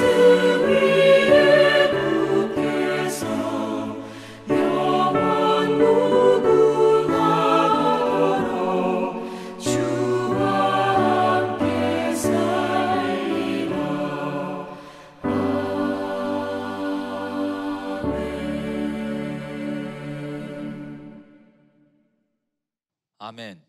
위에 굽게서 영원 무궁하도록 주와 함께 살리라. 아멘.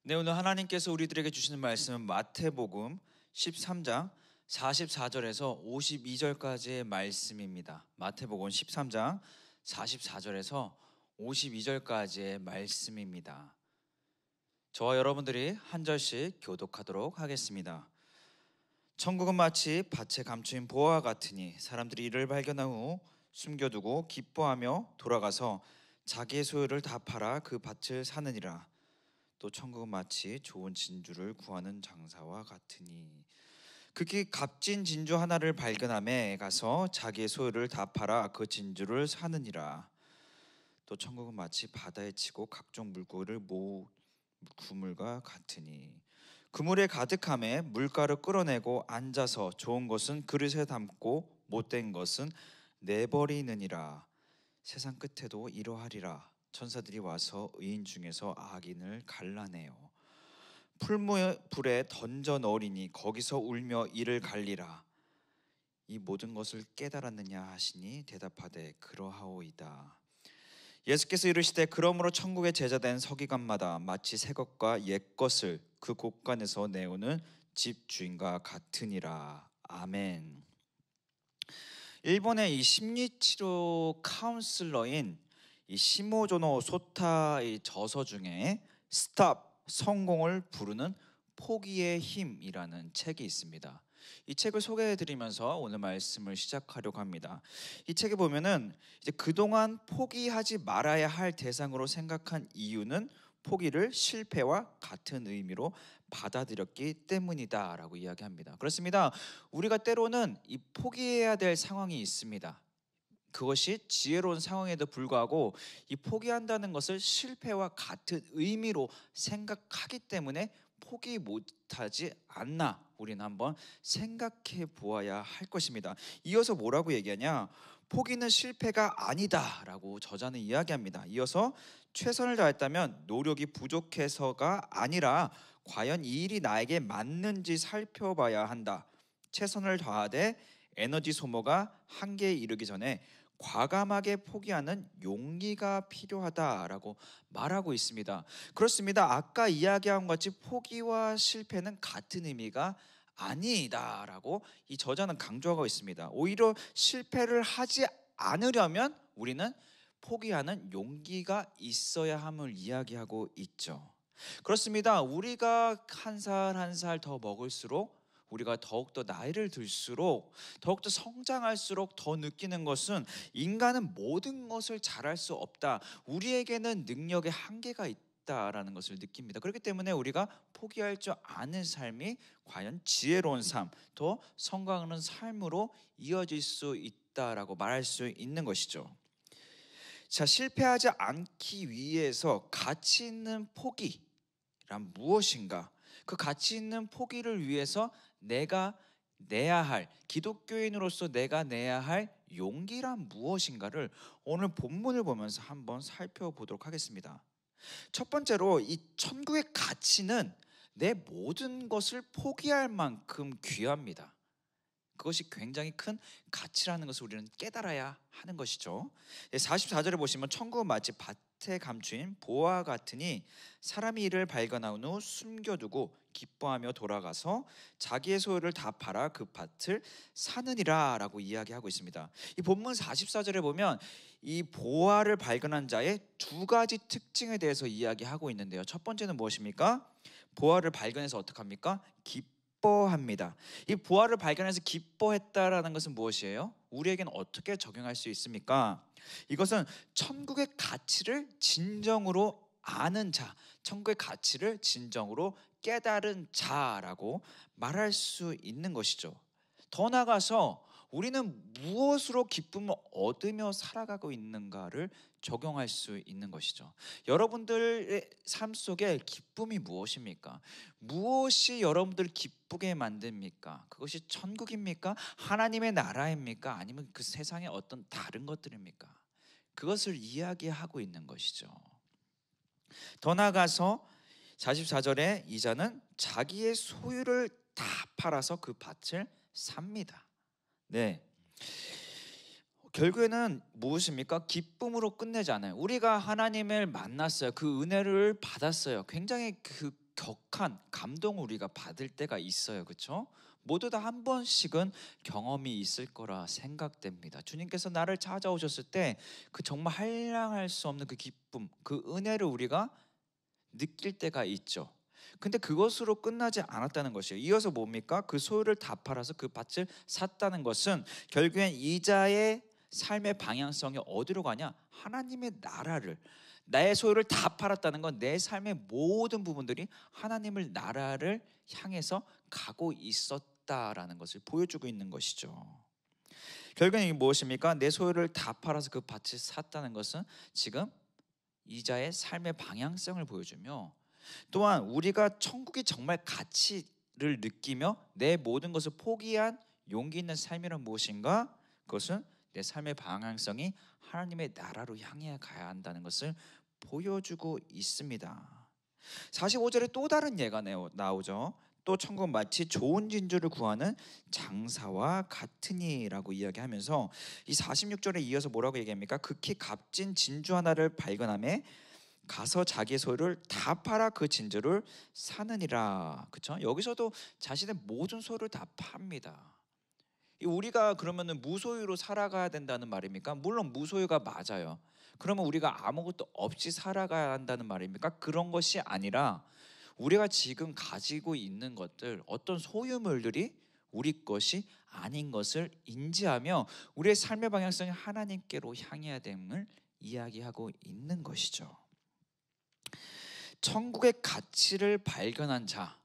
네, 오늘 하나님께서 우리들에게 주시는 말씀은 마태복음 13장 44절에서 52절까지의 말씀입니다. 마태복음 13장 44절에서 52절까지의 말씀입니다. 저와 여러분들이 한 절씩 교독하도록 하겠습니다. 천국은 마치 밭에 감추인 보화와 같으니 사람들이 이를 발견한 후 숨겨두고 기뻐하며 돌아가서 자기의 소유를 다 팔아 그 밭을 사느니라. 또 천국은 마치 좋은 진주를 구하는 장사와 같으니 극히 값진 진주 하나를 발견하매 가서 자기의 소유를 다 팔아 그 진주를 사느니라. 또 천국은 마치 바다에 치고 각종 물고기를 모은 그물과 같으니 그물에 가득함에 물가를 끌어내고 앉아서 좋은 것은 그릇에 담고 못된 것은 내버리느니라. 세상 끝에도 이러하리라. 천사들이 와서 의인 중에서 악인을 갈라내어 풀무불에 던져 넣으리니 거기서 울며 이를 갈리라. 이 모든 것을 깨달았느냐 하시니 대답하되 그러하오이다. 예수께서 이르시되 그러므로 천국의 제자된 서기관마다 마치 새 것과 옛 것을 그 곳간에서 내오는 집 주인과 같으니라. 아멘. 일본의 이 심리치료 카운슬러인 이 시모조노 소타의 저서 중에 스탑 성공을 부르는 포기의 힘이라는 책이 있습니다. 이 책을 소개해드리면서 오늘 말씀을 시작하려고 합니다. 이 책에 보면은 이제 그동안 포기하지 말아야 할 대상으로 생각한 이유는 포기를 실패와 같은 의미로 받아들였기 때문이다라고 이야기합니다. 그렇습니다. 우리가 때로는 이 포기해야 될 상황이 있습니다. 그것이 지혜로운 상황에도 불구하고 이 포기한다는 것을 실패와 같은 의미로 생각하기 때문에 포기 못하지 않나 우리는 한번 생각해 보아야 할 것입니다. 이어서 뭐라고 얘기하냐? 포기는 실패가 아니다라고 저자는 이야기합니다. 이어서 최선을 다했다면 노력이 부족해서가 아니라 과연 이 일이 나에게 맞는지 살펴봐야 한다. 최선을 다하되 에너지 소모가 한계에 이르기 전에 과감하게 포기하는 용기가 필요하다라고 말하고 있습니다. 그렇습니다. 아까 이야기한 것 같이 포기와 실패는 같은 의미가 아니다라고 이 저자는 강조하고 있습니다. 오히려 실패를 하지 않으려면 우리는 포기하는 용기가 있어야 함을 이야기하고 있죠. 그렇습니다. 우리가 한 살 한 살 더 먹을수록 우리가 더욱더 나이를 들수록 더욱더 성장할수록 더 느끼는 것은 인간은 모든 것을 잘할 수 없다. 우리에게는 능력의 한계가 있다라는 것을 느낍니다. 그렇기 때문에 우리가 포기할 줄 아는 삶이 과연 지혜로운 삶, 더 성공하는 삶으로 이어질 수 있다라고 말할 수 있는 것이죠. 자, 실패하지 않기 위해서 가치 있는 포기란 무엇인가? 그 가치 있는 포기를 위해서 내가 내야 할, 기독교인으로서 내가 내야 할 용기란 무엇인가를 오늘 본문을 보면서 한번 살펴보도록 하겠습니다. 첫 번째로 이 천국의 가치는 내 모든 것을 포기할 만큼 귀합니다. 그것이 굉장히 큰 가치라는 것을 우리는 깨달아야 하는 것이죠. 44절에 보시면 천국은 마치 밭에 감추인 보화 같으니 사람이 이를 발견한 후 숨겨두고 기뻐하며 돌아가서 자기의 소유를 다 팔아 그 밭을 사느니라 라고 이야기하고 있습니다. 이 본문 44절에 보면 이 보화를 발견한 자의 두 가지 특징에 대해서 이야기하고 있는데요. 첫 번째는 무엇입니까? 보화를 발견해서 어떡합니까? 기뻐합니다. 이 보화를 발견해서 기뻐했다라는 것은 무엇이에요? 우리에게는 어떻게 적용할 수 있습니까? 이것은 천국의 가치를 진정으로 아는 자, 천국의 가치를 진정으로 깨달은 자라고 말할 수 있는 것이죠. 더 나아가서 우리는 무엇으로 기쁨을 얻으며 살아가고 있는가를 적용할 수 있는 것이죠. 여러분들의 삶 속에 기쁨이 무엇입니까? 무엇이 여러분들을 기쁘게 만듭니까? 그것이 천국입니까? 하나님의 나라입니까? 아니면 그 세상의 어떤 다른 것들입니까? 그것을 이야기하고 있는 것이죠. 더 나아가서 44절에 이자는 자기의 소유를 다 팔아서 그 밭을 삽니다. 네. 결국에는 무엇입니까? 기쁨으로 끝내지 않아요. 우리가 하나님을 만났어요. 그 은혜를 받았어요. 굉장히 그 격한 감동을 우리가 받을 때가 있어요. 그렇죠? 모두 다 한 번씩은 경험이 있을 거라 생각됩니다. 주님께서 나를 찾아오셨을 때 그 정말 한량할 수 없는 그 기쁨, 그 은혜를 우리가 느낄 때가 있죠. 근데 그것으로 끝나지 않았다는 것이에요. 이어서 뭡니까? 그 소유를 다 팔아서 그 밭을 샀다는 것은 결국엔 이자의 삶의 방향성이 어디로 가냐? 하나님의 나라를, 나의 소유를 다 팔았다는 건 내 삶의 모든 부분들이 하나님을 나라를 향해서 가고 있었다라는 것을 보여주고 있는 것이죠. 결국엔 이게 무엇입니까? 내 소유를 다 팔아서 그 밭을 샀다는 것은 지금 이자의 삶의 방향성을 보여주며, 또한 우리가 천국이 정말 가치를 느끼며 내 모든 것을 포기한 용기 있는 삶이란 무엇인가? 그것은 내 삶의 방향성이 하나님의 나라로 향해 가야 한다는 것을 보여주고 있습니다. 45절에 또 다른 예가 나오죠. 또 천국 마치 좋은 진주를 구하는 장사와 같으니라고 이야기하면서 이 46절에 이어서 뭐라고 얘기합니까? 극히 값진 진주 하나를 발견하매 가서 자기의 소유를 다 팔아 그 진주를 사느니라. 그렇죠? 여기서도 자신의 모든 소유를 다 팝니다. 우리가 그러면은 무소유로 살아가야 된다는 말입니까? 물론 무소유가 맞아요. 그러면 우리가 아무것도 없이 살아가야 한다는 말입니까? 그런 것이 아니라 우리가 지금 가지고 있는 것들, 어떤 소유물들이 우리 것이 아닌 것을 인지하며 우리의 삶의 방향성이 하나님께로 향해야 됨을 이야기하고 있는 것이죠. 천국의 가치를 발견한 자,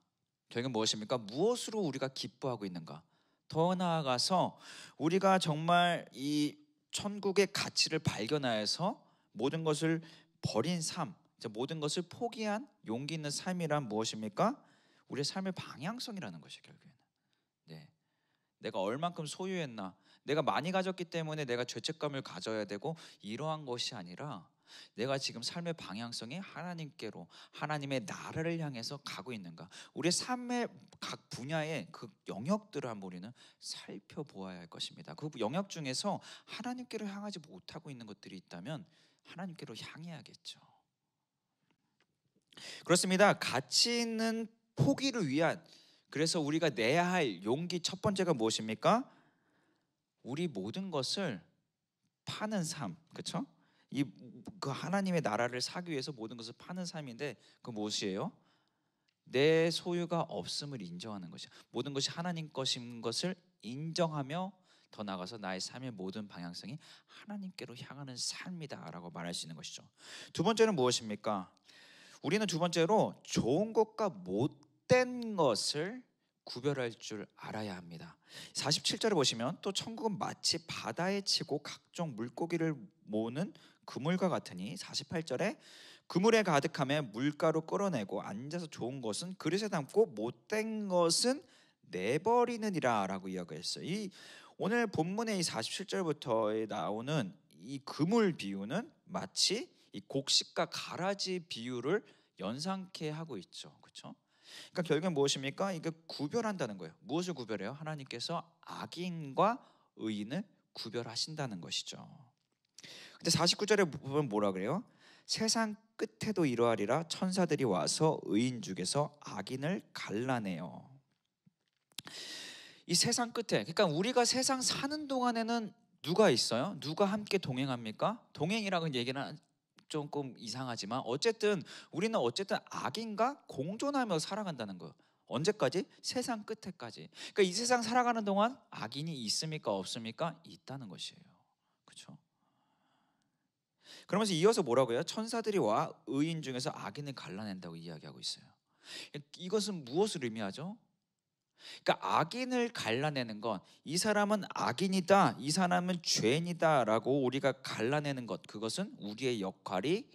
결국 무엇입니까? 무엇으로 우리가 기뻐하고 있는가? 더 나아가서 우리가 정말 이 천국의 가치를 발견하여서 모든 것을 버린 삶, 모든 것을 포기한 용기 있는 삶이란 무엇입니까? 우리의 삶의 방향성이라는 것이 결국에는. 네. 내가 얼만큼 소유했나? 내가 많이 가졌기 때문에 내가 죄책감을 가져야 되고 이러한 것이 아니라 내가 지금 삶의 방향성이 하나님께로, 하나님의 나라를 향해서 가고 있는가? 우리의 삶의 각 분야의 그 영역들을 한번 우리는 살펴보아야 할 것입니다. 그 영역 중에서 하나님께로 향하지 못하고 있는 것들이 있다면 하나님께로 향해야겠죠. 그렇습니다. 가치 있는 포기를 위한, 그래서 우리가 내야 할 용기 첫 번째가 무엇입니까? 우리 모든 것을 파는 삶, 그렇죠? 그 하나님의 나라를 사기 위해서 모든 것을 파는 삶인데 그 무엇이에요? 내 소유가 없음을 인정하는 것이야. 모든 것이 하나님 것인 것을 인정하며 더 나아가서 나의 삶의 모든 방향성이 하나님께로 향하는 삶이다라고 말할 수 있는 것이죠. 두 번째는 무엇입니까? 우리는 두 번째로 좋은 것과 못된 것을 구별할 줄 알아야 합니다. 47절에 보시면 또 천국은 마치 바다에 치고 각종 물고기를 모으는 그물과 같으니 48절에 그물에 가득하며 물가로 끌어내고 앉아서 좋은 것은 그릇에 담고 못된 것은 내버리느니라 라고 이야기했어요. 오늘 본문의 이 47절부터 나오는 이 그물 비유는 마치 이 곡식과 가라지 비유를 연상케 하고 있죠. 그렇죠? 그러니까 결국엔 무엇입니까? 이게 구별한다는 거예요. 무엇을 구별해요? 하나님께서 악인과 의인을 구별하신다는 것이죠. 근데 49절에 보면 뭐라 그래요? 세상 끝에도 이러하리라 천사들이 와서 의인 중에서 악인을 갈라내요. 이 세상 끝에, 그러니까 우리가 세상 사는 동안에는 누가 있어요? 누가 함께 동행합니까? 동행이라는 얘기는 조금 이상하지만 어쨌든 우리는 악인과 공존하며 살아간다는 거예요. 언제까지? 세상 끝에까지. 그러니까 이 세상 살아가는 동안 악인이 있습니까? 없습니까? 있다는 것이에요. 그렇죠? 그러면서 이어서 뭐라고 해요? 천사들이 와 의인 중에서 악인을 갈라낸다고 이야기하고 있어요. 이것은 무엇을 의미하죠? 그러니까 악인을 갈라내는 건 이 사람은 악인이다, 이 사람은 죄인이다라고 우리가 갈라내는 것, 그것은 우리의 역할이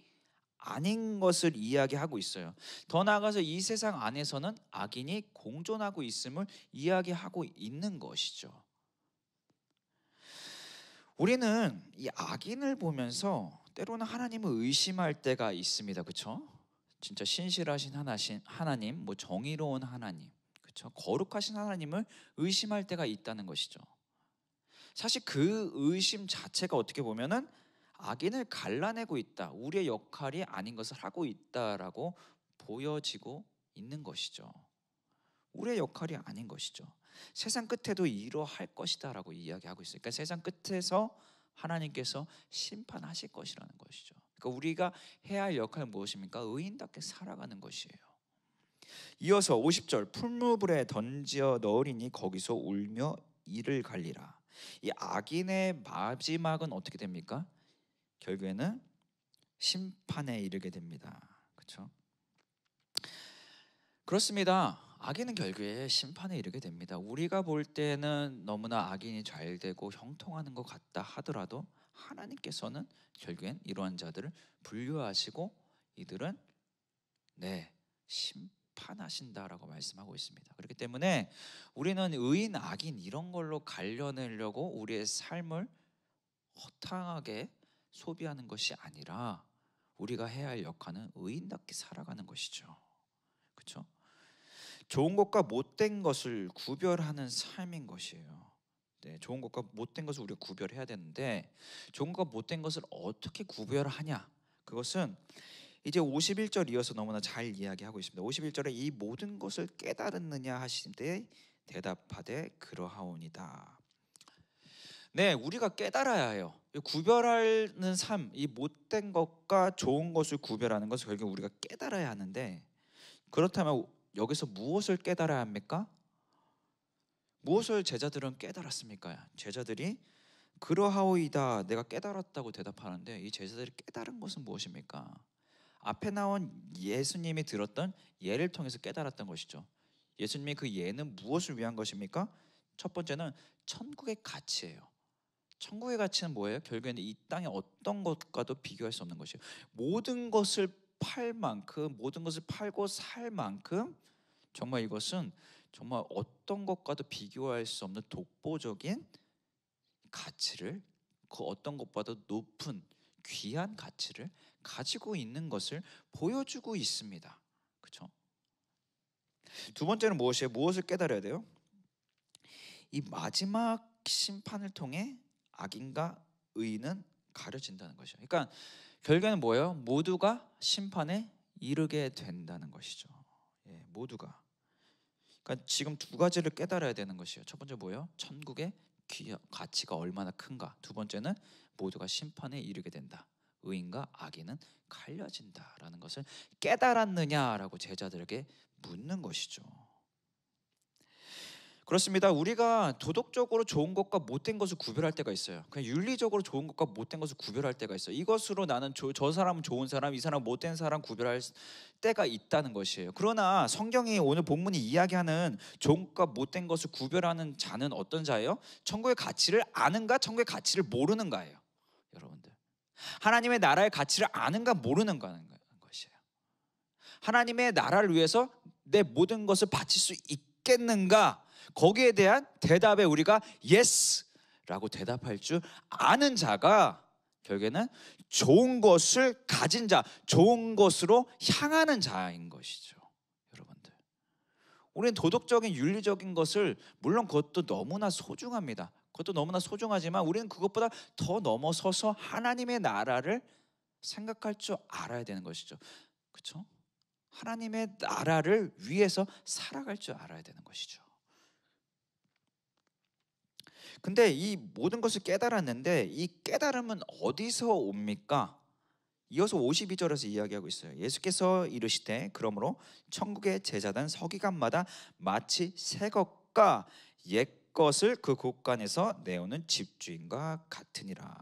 아닌 것을 이야기하고 있어요. 더 나아가서 이 세상 안에서는 악인이 공존하고 있음을 이야기하고 있는 것이죠. 우리는 이 악인을 보면서 때로는 하나님을 의심할 때가 있습니다. 그렇죠? 진짜 신실하신 하나님, 뭐 정의로운 하나님, 그렇죠? 거룩하신 하나님을 의심할 때가 있다는 것이죠. 사실 그 의심 자체가 어떻게 보면은 악인을 갈라내고 있다, 우리의 역할이 아닌 것을 하고 있다라고 보여지고 있는 것이죠. 우리의 역할이 아닌 것이죠. 세상 끝에도 이러할 것이다라고 이야기하고 있어요. 그러니까 세상 끝에서 하나님께서 심판하실 것이라는 것이죠. 그러니까 우리가 해야 할 역할은 무엇입니까? 의인답게 살아가는 것이에요. 이어서 50절, 풀무불에 던져 넣으리니 거기서 울며 이를 갈리라. 이 악인의 마지막은 어떻게 됩니까? 결국에는 심판에 이르게 됩니다. 그렇죠? 그렇습니다. 악인은 결국에 심판에 이르게 됩니다. 우리가 볼 때는 너무나 악인이 잘 되고 형통하는 것 같다 하더라도 하나님께서는 결국엔 이러한 자들을 분류하시고 이들은 심판하신다라고 말씀하고 있습니다. 그렇기 때문에 우리는 의인, 악인 이런 걸로 갈려내려고 우리의 삶을 허탕하게 소비하는 것이 아니라 우리가 해야 할 역할은 의인답게 살아가는 것이죠. 그렇죠? 좋은 것과 못된 것을 구별하는 삶인 것이에요. 좋은 것과 못된 것을 우리가 구별해야 되는데 좋은 것과 못된 것을 어떻게 구별하냐? 그것은 이제 51절 이어서 너무나 잘 이야기하고 있습니다. 51절에 이 모든 것을 깨달았느냐 하시되 대답하되 그러하오니이다. 우리가 깨달아야 해요. 구별하는 삶, 이 못된 것과 좋은 것을 구별하는 것을 결국 우리가 깨달아야 하는데, 그렇다면 여기서 무엇을 깨달아야 합니까? 무엇을 제자들은 깨달았습니까? 제자들이 그러하오이다, 내가 깨달았다고 대답하는데 이 제자들이 깨달은 것은 무엇입니까? 앞에 나온 예수님이 들었던 예를 통해서 깨달았던 것이죠. 예수님의 그 예는 무엇을 위한 것입니까? 첫 번째는 천국의 가치예요. 천국의 가치는 뭐예요? 결국에는 이 땅의 어떤 것과도 비교할 수 없는 것이에요. 모든 것을 팔 만큼, 모든 것을 팔고 살 만큼 정말 이것은 정말 어떤 것과도 비교할 수 없는 독보적인 가치를, 그 어떤 것보다 높은 귀한 가치를 가지고 있는 것을 보여주고 있습니다. 그렇죠? 두 번째는 무엇이에요? 무엇을 깨달아야 돼요? 이 마지막 심판을 통해 악인과 의인은 가려진다는 것이죠. 그러니까 결국에는 뭐예요? 모두가 심판에 이르게 된다는 것이죠. 모두가. 그러니까 지금 두 가지를 깨달아야 되는 것이에요. 첫 번째 뭐예요? 천국의 가치가 얼마나 큰가. 두 번째는 모두가 심판에 이르게 된다. 의인과 악인은 갈려진다라는 것을 깨달았느냐라고 제자들에게 묻는 것이죠. 그렇습니다. 우리가 도덕적으로 좋은 것과 못된 것을 구별할 때가 있어요. 그냥 윤리적으로 좋은 것과 못된 것을 구별할 때가 있어요. 이것으로 나는 저 사람은 좋은 사람, 이 사람은 못된 사람 구별할 때가 있다는 것이에요. 그러나 성경이 오늘 본문이 이야기하는 좋은 것과 못된 것을 구별하는 자는 어떤 자예요? 천국의 가치를 아는가, 천국의 가치를 모르는가예요. 여러분들, 하나님의 나라의 가치를 아는가 모르는가 하는 것이에요. 하나님의 나라를 위해서 내 모든 것을 바칠 수 있겠는가, 거기에 대한 대답에 우리가 예스라고 대답할 줄 아는 자가 결국에는 좋은 것을 가진 자, 좋은 것으로 향하는 자인 것이죠. 여러분들, 우리는 도덕적인 윤리적인 것을, 물론 그것도 너무나 소중합니다. 그것도 너무나 소중하지만 우리는 그것보다 더 넘어서서 하나님의 나라를 생각할 줄 알아야 되는 것이죠. 그렇죠? 하나님의 나라를 위해서 살아갈 줄 알아야 되는 것이죠. 근데 이 모든 것을 깨달았는데 이 깨달음은 어디서 옵니까? 이어서 52절에서 이야기하고 있어요. 예수께서 이르시되 그러므로 천국의 제자단 서기관마다 마치 새 것과 옛 것을 그 곳간에서 내오는 집주인과 같으니라.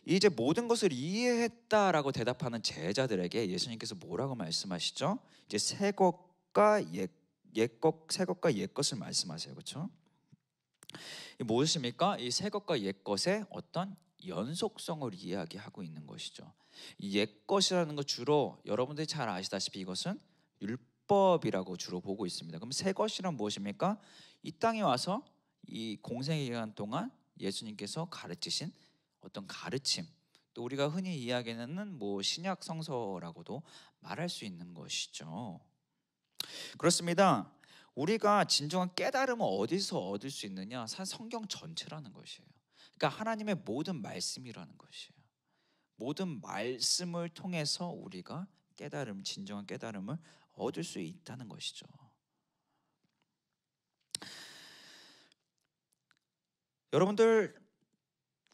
이제 모든 것을 이해했다라고 대답하는 제자들에게 예수님께서 뭐라고 말씀하시죠? 이제 새 것과 옛 새 것과 옛 것을 말씀하세요. 그렇죠? 이 무엇입니까? 이 새 것과 옛 것의 어떤 연속성을 이야기하고 있는 것이죠. 이 옛 것이라는 것 주로 여러분들이 잘 아시다시피 이것은 율법이라고 주로 보고 있습니다. 그럼 새 것이란 무엇입니까? 이 땅에 와서 이 공생의 기간 동안 예수님께서 가르치신 어떤 가르침, 또 우리가 흔히 이야기하는 뭐 신약 성서라고도 말할 수 있는 것이죠. 그렇습니다. 우리가 진정한 깨달음을 어디서 얻을 수 있느냐? 사실 성경 전체라는 것이에요. 그러니까 하나님의 모든 말씀이라는 것이에요. 모든 말씀을 통해서 우리가 진정한 깨달음을 얻을 수 있다는 것이죠. 여러분들,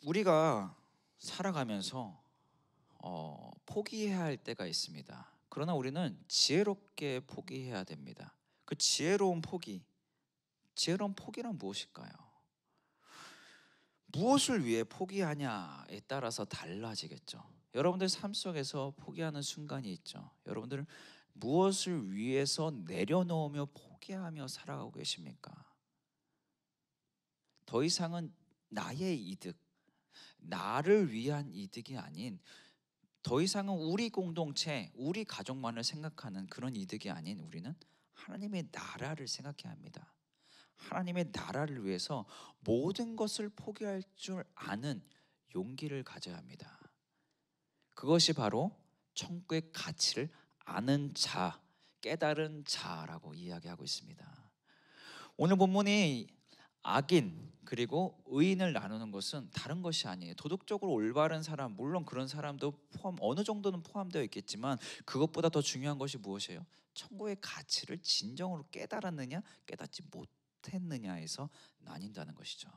우리가 살아가면서 포기해야 할 때가 있습니다. 그러나 우리는 지혜롭게 포기해야 됩니다. 그 지혜로운 포기란 무엇일까요? 무엇을 위해 포기하냐에 따라서 달라지겠죠. 여러분들 삶 속에서 포기하는 순간이 있죠. 여러분들은 무엇을 위해서 내려놓으며 포기하며 살아가고 계십니까? 더 이상은 나의 이득, 나를 위한 이득이 아닌, 더 이상은 우리 공동체, 우리 가족만을 생각하는 그런 이득이 아닌, 우리는 하나님의 나라를 생각해야 합니다. 하나님의 나라를 위해서 모든 것을 포기할 줄 아는 용기를 가져야 합니다. 그것이 바로 천국의 가치를 아는 자, 깨달은 자라고 이야기하고 있습니다. 오늘 본문이 악인 그리고 의인을 나누는 것은 다른 것이 아니에요. 도덕적으로 올바른 사람, 물론 그런 사람도 어느 정도는 포함되어 있겠지만, 그것보다 더 중요한 것이 무엇이에요? 천국의 가치를 진정으로 깨달았느냐, 깨닫지 못했느냐에서 나뉜다는 것이죠.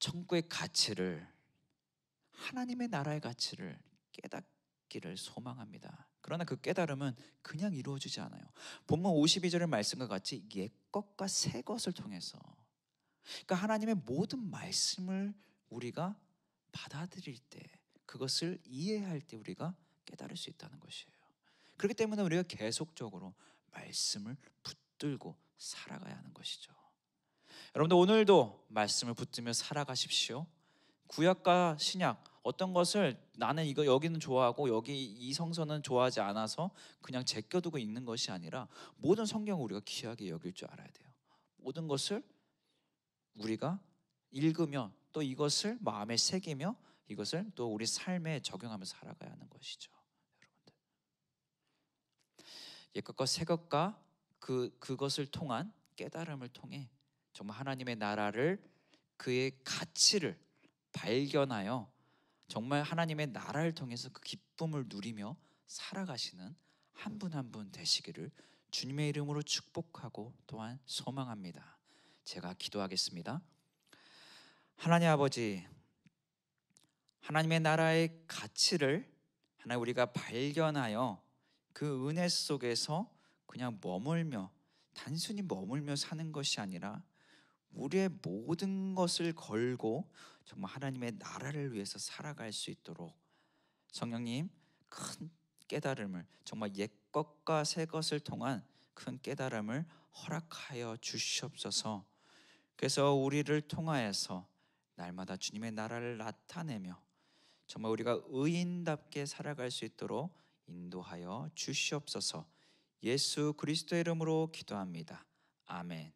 천국의 가치를, 하나님의 나라의 가치를 깨닫기를 소망합니다. 그러나 그 깨달음은 그냥 이루어지지 않아요. 본문 52절의 말씀과 같이 옛 것과 새 것을 통해서, 그러니까 하나님의 모든 말씀을 우리가 받아들일 때, 그것을 이해할 때 우리가 깨달을 수 있다는 것이에요. 그렇기 때문에 우리가 계속적으로 말씀을 붙들고 살아가야 하는 것이죠. 여러분들, 오늘도 말씀을 붙들며 살아가십시오. 구약과 신약, 어떤 것을 나는 이거 여기는 좋아하고 여기 이 성서는 좋아하지 않아서 그냥 제껴두고 읽는 것이 아니라, 모든 성경을 우리가 귀하게 여길 줄 알아야 돼요. 모든 것을 우리가 읽으며 또 이것을 마음에 새기며 이것을 또 우리 삶에 적용하면서 살아가야 하는 것이죠. 여러분들, 옛것과 새것과 그것을 통한 깨달음을 통해 정말 하나님의 나라를, 그의 가치를 발견하여 정말 하나님의 나라를 통해서 그 기쁨을 누리며 살아가시는 한 분 한 분 되시기를 주님의 이름으로 축복하고 또한 소망합니다. 제가 기도하겠습니다. 하나님 아버지, 하나님의 나라의 가치를 하나님 우리가 발견하여 그 은혜 속에서 그냥 단순히 머물며 사는 것이 아니라 우리의 모든 것을 걸고 정말 하나님의 나라를 위해서 살아갈 수 있도록 성령님, 큰 깨달음을, 정말 옛 것과 새 것을 통한 큰 깨달음을 허락하여 주시옵소서. 그래서 우리를 통하여서 날마다 주님의 나라를 나타내며 정말 우리가 의인답게 살아갈 수 있도록 인도하여 주시옵소서. 예수 그리스도의 이름으로 기도합니다. 아멘.